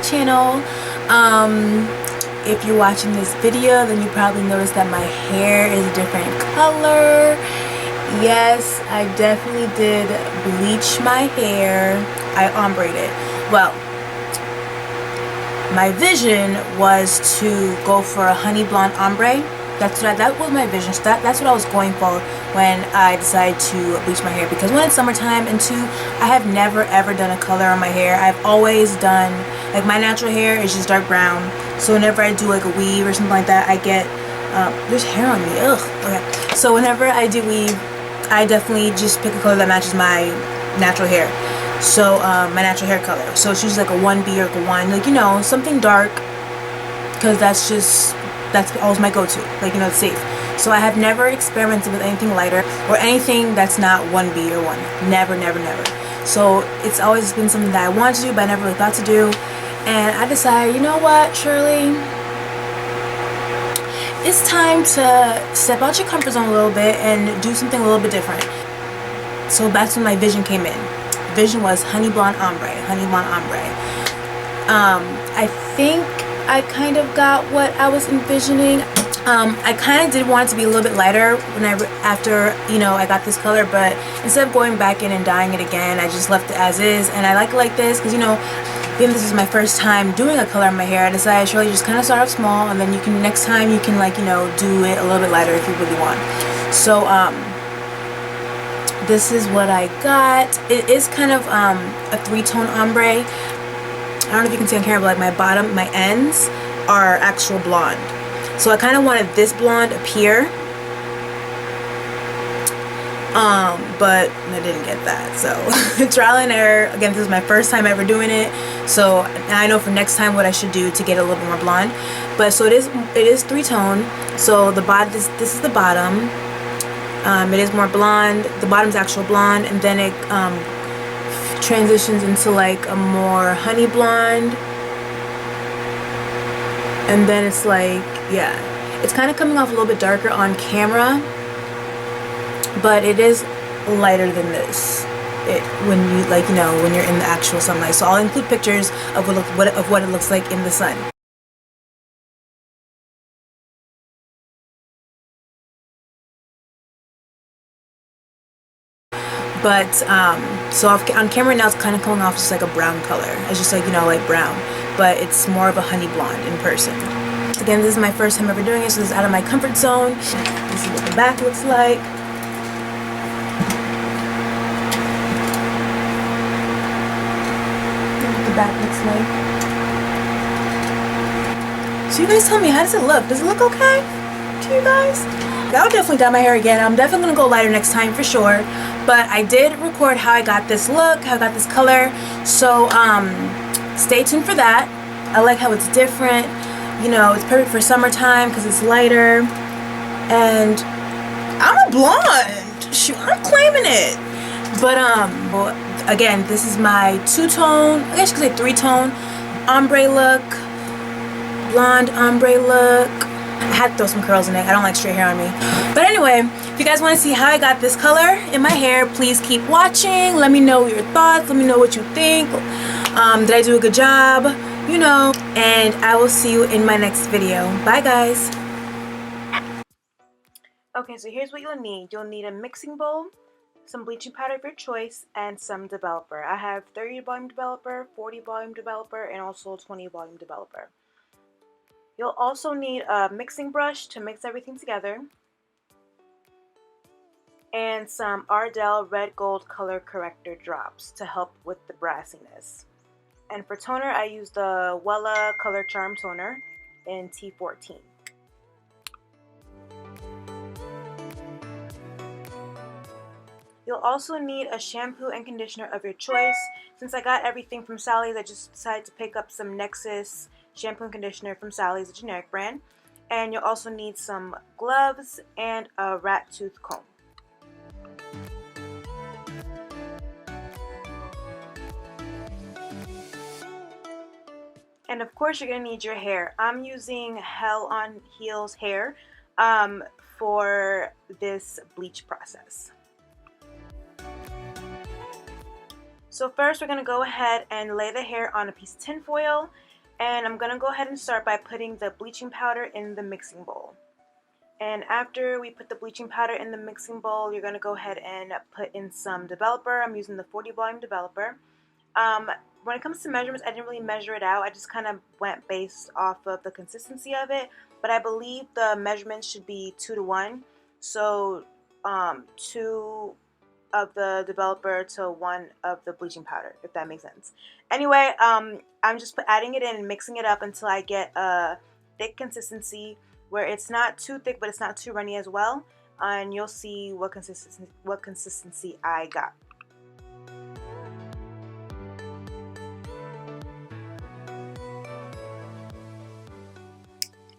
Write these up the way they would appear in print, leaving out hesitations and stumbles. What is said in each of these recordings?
my channel. If you're watching this video, then you probably noticed that my hair is a different color. Yes, I definitely did bleach my hair. I ombreed it. Well, my vision was to go for a honey blonde ombre. That was my vision. So that's what I was going for when I decided to bleach my hair, because one, it's summertime, and two, I have never ever done a color on my hair. I've always done, like, my natural hair is just dark brown, so whenever I do like a weave or something like that, I get there's hair on me, ugh. Okay, so whenever I do weave, I definitely just pick a color that matches my natural hair. So my natural hair color, so it's usually like a 1B or a 1, like, you know, something dark, because that's always my go-to, like, you know, it's safe. So I have never experimented with anything lighter or anything that's not 1B or 1. Never, never, never. So it's always been something that I wanted to do, but I never really thought to do. And I decided, you know what, Shirley, it's time to step out your comfort zone a little bit and do something a little bit different. So that's when my vision came in. The vision was honey blonde ombre, honey blonde ombre. I think I kind of got what I was envisioning. I kind of did want it to be a little bit lighter after, you know, I got this color, but instead of going back in and dyeing it again, I just left it as is, and I like this because, you know, being this is my first time doing a color in my hair, I decided to really just kind of start off small, and then you can, next time you can, like, you know, do it a little bit lighter if you really want. So this is what I got. It is kind of a 3-tone ombre. I don't know if you can see on camera, but like my ends are actual blonde. So I kind of wanted this blonde up here, but I didn't get that. So trial and error. Again, this is my first time ever doing it, so I know for next time what I should do to get a little bit more blonde. But so it is 3-tone. So the bottom, this is the bottom. It is more blonde. The bottom's actual blonde, and then it transitions into like a more honey blonde, and then it's like, yeah, it's kind of coming off a little bit darker on camera, but it is lighter than this when you, like, you know, when you're in the actual sunlight. So I'll include pictures of what it looks like in the sun. But so on camera now it's kind of coming off just like a brown color. It's just like, you know, like brown, but it's more of a honey blonde in person. Again, this is my first time ever doing it, so this is out of my comfort zone. This is what the back looks like. What the back looks like. So you guys tell me, how does it look? Does it look okay to you guys? I'll definitely dye my hair again. I'm definitely gonna go lighter next time for sure. But I did record how I got this look, how I got this color. So stay tuned for that. I like how it's different. You know, it's perfect for summertime because it's lighter. And I'm a blonde. Shoot, I'm claiming it. But well, again, this is my 2-tone, I guess you could say 3-tone ombre look, blonde ombre look. I had to throw some curls in it. I don't like straight hair on me. But anyway, if you guys want to see how I got this color in my hair, please keep watching. Let me know your thoughts. Let me know what you think. Did I do a good job? You know. And I will see you in my next video. Bye, guys. Okay, so here's what you'll need. You'll need a mixing bowl, some bleaching powder of your choice, and some developer. I have 30 volume developer, 40 volume developer, and also 20 volume developer. You'll also need a mixing brush to mix everything together, and some Ardell Red Gold Color Corrector drops to help with the brassiness. And for toner, I use the Wella Color Charm Toner in T14. You'll also need a shampoo and conditioner of your choice. Since I got everything from Sally's, I just decided to pick up some Nexus shampoo and conditioner from Sally's, a generic brand. And you'll also need some gloves and a rat tooth comb. And of course, you're going to need your hair. I'm using Hellonheelshair for this bleach process. So first, we're going to go ahead and lay the hair on a piece of tin foil. And I'm going to go ahead and start by putting the bleaching powder in the mixing bowl. And after we put the bleaching powder in the mixing bowl, you're going to go ahead and put in some developer. I'm using the 40 volume developer. When it comes to measurements, I didn't really measure it out. I just kind of went based off of the consistency of it. But I believe the measurements should be 2 to 1. So 2 of the developer to 1 of the bleaching powder, if that makes sense. Anyway, I'm just adding it in and mixing it up until I get a thick consistency where it's not too thick but it's not too runny as well. And you'll see what consistency I got.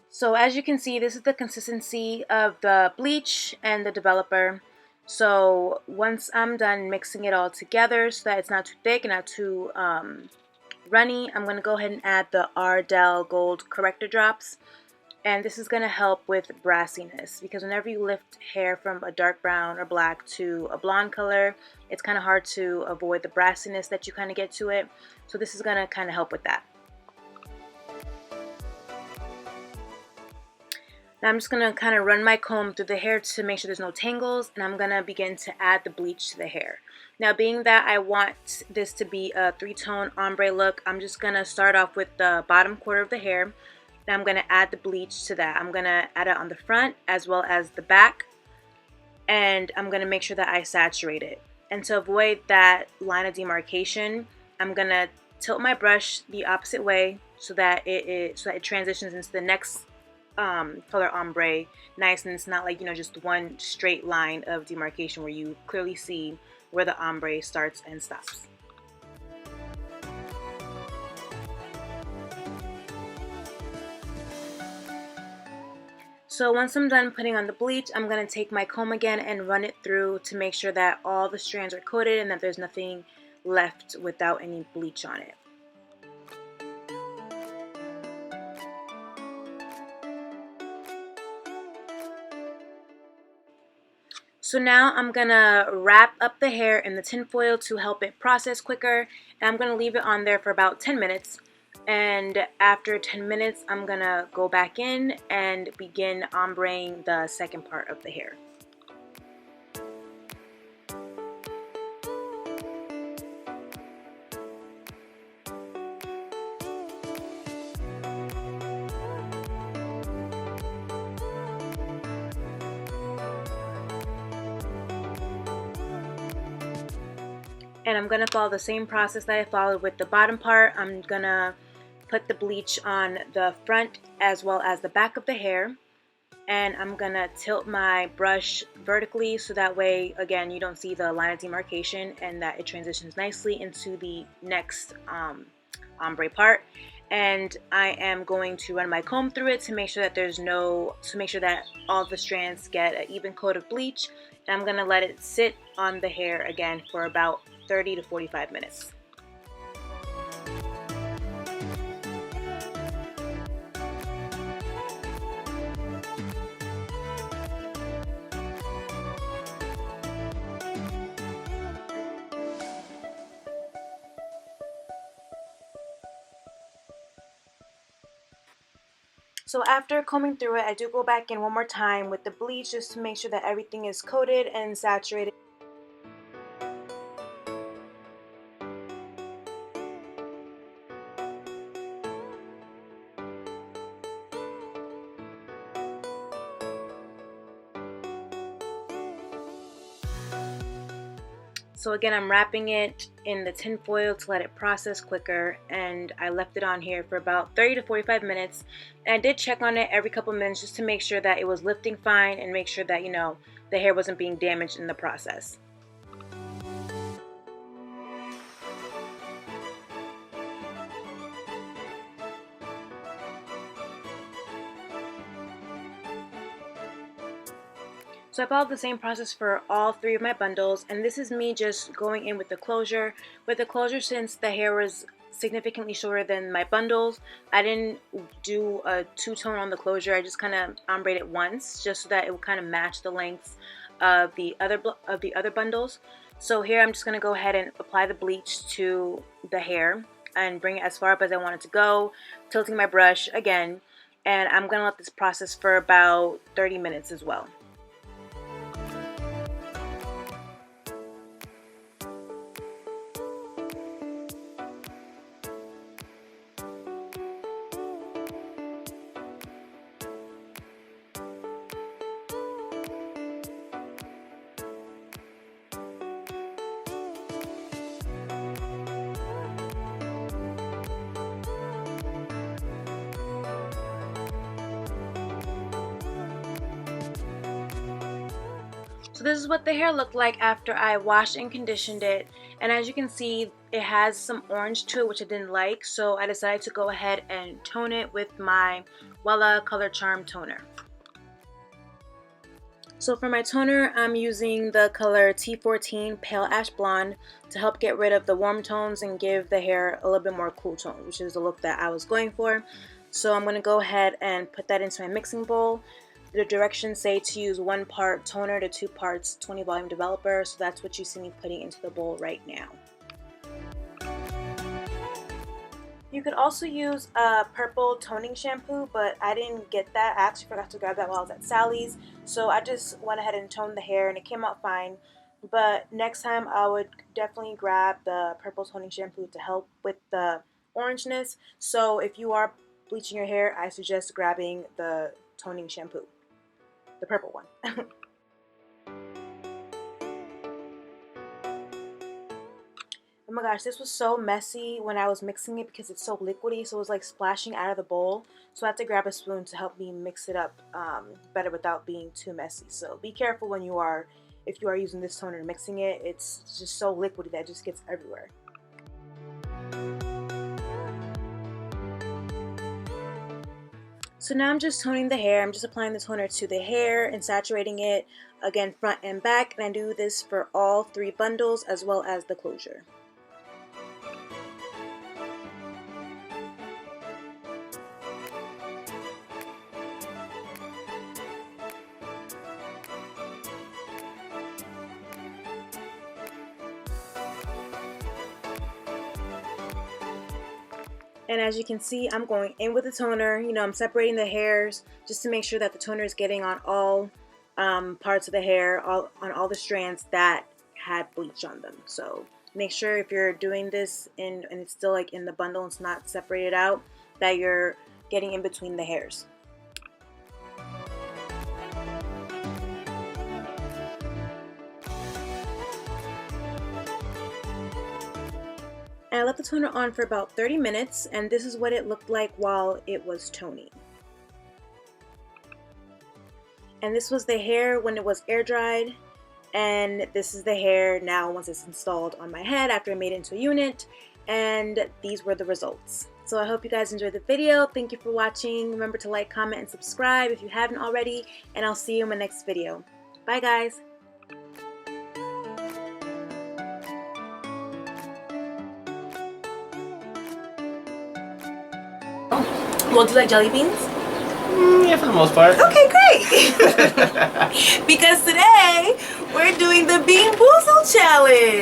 So as you can see, this is the consistency of the bleach and the developer. So once I'm done mixing it all together so that it's not too thick and not too runny, I'm going to go ahead and add the Ardell Gold Corrector drops. And this is going to help with brassiness, because whenever you lift hair from a dark brown or black to a blonde color, it's kind of hard to avoid the brassiness that you kind of get to it. So this is going to kind of help with that. Now I'm just going to kind of run my comb through the hair to make sure there's no tangles, and I'm going to begin to add the bleach to the hair. Now, being that I want this to be a 3-tone ombre look, I'm just going to start off with the bottom quarter of the hair. Now I'm going to add the bleach to that. I'm going to add it on the front as well as the back, and I'm going to make sure that I saturate it. And to avoid that line of demarcation, I'm going to tilt my brush the opposite way so that it transitions into the next color ombre nice, and it's not like, you know, just one straight line of demarcation where you clearly see where the ombre starts and stops. So once I'm done putting on the bleach, I'm going to take my comb again and run it through to make sure that all the strands are coated and that there's nothing left without any bleach on it. So now I'm going to wrap up the hair in the tinfoil to help it process quicker, and I'm going to leave it on there for about 10 minutes. And after 10 minutes, I'm going to go back in and begin ombreing the second part of the hair. And I'm going to follow the same process that I followed with the bottom part. I'm going to put the bleach on the front as well as the back of the hair. And I'm going to tilt my brush vertically so that way, again, you don't see the line of demarcation and that it transitions nicely into the next ombre part. And I am going to run my comb through it to make sure that all the strands get an even coat of bleach. And I'm going to let it sit on the hair again for about 30 to 45 minutes. So after combing through it, I do go back in one more time with the bleach just to make sure that everything is coated and saturated. So again, I'm wrapping it in the tin foil to let it process quicker, and I left it on here for about 30 to 45 minutes. And I did check on it every couple minutes just to make sure that it was lifting fine and make sure that, you know, the hair wasn't being damaged in the process. So I followed the same process for all 3 of my bundles, and this is me just going in with the closure. With the closure, since the hair was significantly shorter than my bundles, I didn't do a 2-tone on the closure. I just kind of ombre it once just so that it would kind of match the lengths of the other bundles. So here I'm just going to go ahead and apply the bleach to the hair. and bring it as far up as I want it to go, tilting my brush again, and I'm gonna let this process for about 30 minutes as well. So this is what the hair looked like after I washed and conditioned it, and as you can see it has some orange to it, which I didn't like, so I decided to go ahead and tone it with my Wella Color Charm Toner. So for my toner, I'm using the color T14 Pale Ash Blonde to help get rid of the warm tones and give the hair a little bit more cool tone, which is the look that I was going for. So I'm going to go ahead and put that into my mixing bowl. The directions say to use 1 part toner to 2 parts 20 volume developer, so that's what you see me putting into the bowl right now. You could also use a purple toning shampoo, but I didn't get that. I actually forgot to grab that while I was at Sally's, so I just went ahead and toned the hair and it came out fine. But next time I would definitely grab the purple toning shampoo to help with the orangeness. So if you are bleaching your hair, I suggest grabbing the toning shampoo. The purple one. Oh my gosh, this was so messy when I was mixing it because it's so liquidy, so it was like splashing out of the bowl. So I had to grab a spoon to help me mix it up better without being too messy. So be careful when you are, if you are using this toner and mixing it. It's just so liquidy that it just gets everywhere. So now I'm just toning the hair. I'm just applying the toner to the hair and saturating it, again front and back, and I do this for all 3 bundles as well as the closure. And as you can see, I'm going in with the toner. You know, I'm separating the hairs just to make sure that the toner is getting on all parts of the hair, on all the strands that had bleach on them. So make sure if you're doing this and it's still like in the bundle, it's not separated out, that you're getting in between the hairs. And I left the toner on for about 30 minutes, and this is what it looked like while it was toning. And this was the hair when it was air dried, and this is the hair now once it's installed on my head after I made it into a unit, and these were the results. So I hope you guys enjoyed the video. Thank you for watching. Remember to like, comment, and subscribe if you haven't already, and I'll see you in my next video. Bye guys! Well, do you like jelly beans? Yeah, for the most part. Okay, great! Because today, we're doing the Bean Boozle Challenge!